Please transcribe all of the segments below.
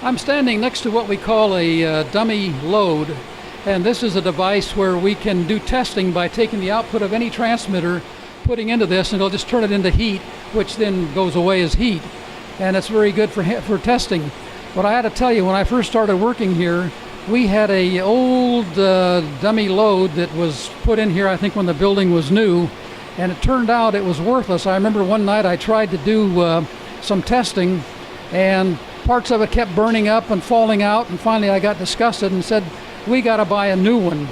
I'm standing next to what we call a dummy load, and this is a device where we can do testing by taking the output of any transmitter, putting into this, and it'll just turn it into heat, which then goes away as heat, and it's very good for testing. But I had to tell you, when I first started working here, we had a old dummy load that was put in here, I think when the building was new, and it turned out it was worthless. I remember one night I tried to do some testing, and parts of it kept burning up and falling out, and finally I got disgusted and said, we got to buy a new one.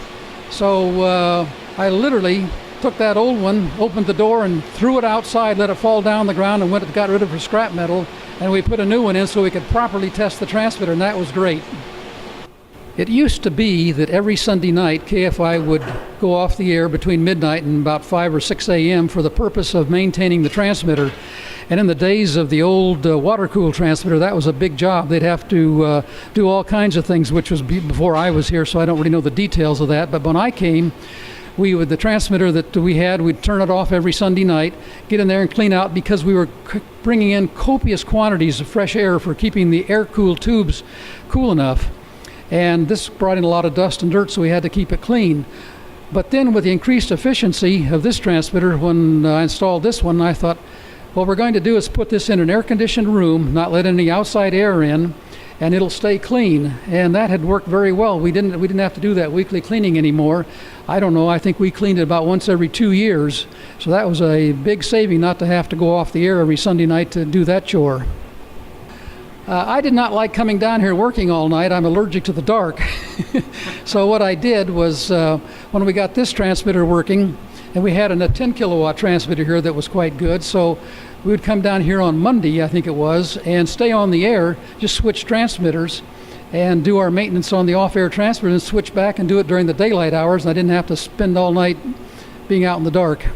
So I literally took that old one, opened the door and threw it outside, let it fall down the ground, and got rid of it for scrap metal, and we put a new one in so we could properly test the transmitter, and that was great. It used to be that every Sunday night KFI would go off the air between midnight and about 5 or 6 a.m. for the purpose of maintaining the transmitter. And in the days of the old water-cooled transmitter, that was a big job. They'd have to do all kinds of things, which was before I was here, so I don't really know the details of that. But when I came, the transmitter that we had, we'd turn it off every Sunday night, get in there and clean out, because we were bringing in copious quantities of fresh air for keeping the air-cooled tubes cool enough. And this brought in a lot of dust and dirt, so we had to keep it clean. But then with the increased efficiency of this transmitter, when I installed this one, I thought, what we're going to do is put this in an air-conditioned room, not let any outside air in, and it'll stay clean. And that had worked very well. We didn't have to do that weekly cleaning anymore. I don't know, I think we cleaned it about once every 2 years. So that was a big saving, not to have to go off the air every Sunday night to do that chore. I did not like coming down here working all night. I'm allergic to the dark. So what I did was, when we got this transmitter working, and we had a 10 kilowatt transmitter here that was quite good, so we would come down here on Monday, I think it was, and stay on the air, just switch transmitters and do our maintenance on the off-air transmitter, and switch back and do it during the daylight hours, and I didn't have to spend all night being out in the dark.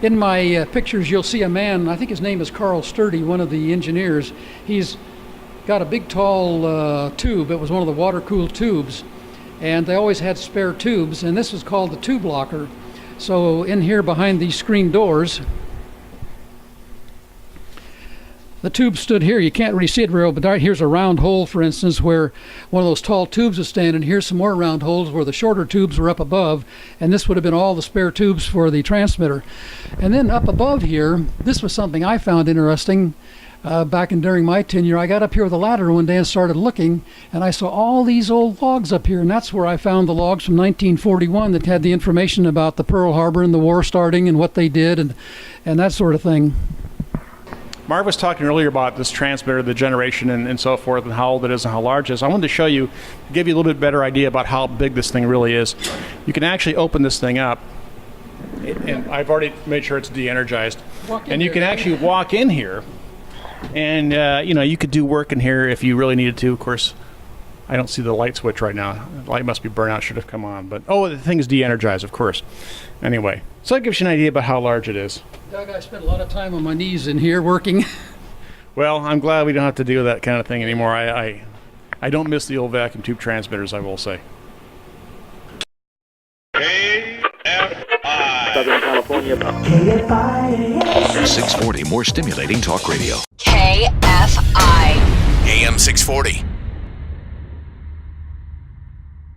In my pictures, you'll see a man, I think his name is Carl Sturdy, one of the engineers. He's got a big tall tube. It was one of the water-cooled tubes, and they always had spare tubes, and this was called the tube locker. So in here behind these screen doors, the tube stood here. You can't really see it very well, but here's a round hole, for instance, where one of those tall tubes is standing. Here's some more round holes where the shorter tubes were up above, and this would have been all the spare tubes for the transmitter. And then up above here, this was something I found interesting during my tenure. I got up here with a ladder one day and started looking, and I saw all these old logs up here, and that's where I found the logs from 1941 that had the information about the Pearl Harbor and the war starting and what they did and that sort of thing. Marv was talking earlier about this transmitter, the generation and so forth, and how old it is and how large it is. I wanted to show you, give you a little bit better idea about how big this thing really is. You can actually open this thing up, and I've already made sure it's de-energized. And you can actually walk in here, and you could do work in here if you really needed to. Of course, I don't see the light switch right now. The light must be burnt out, should have come on. But the thing is de-energized, of course. Anyway, so that gives you an idea about how large it is. Doug, I spent a lot of time on my knees in here working. Well, I'm glad we don't have to do that kind of thing anymore. I don't miss the old vacuum tube transmitters, I will say. KFI. Southern California. KFI. 640, more stimulating talk radio. KFI. AM 640.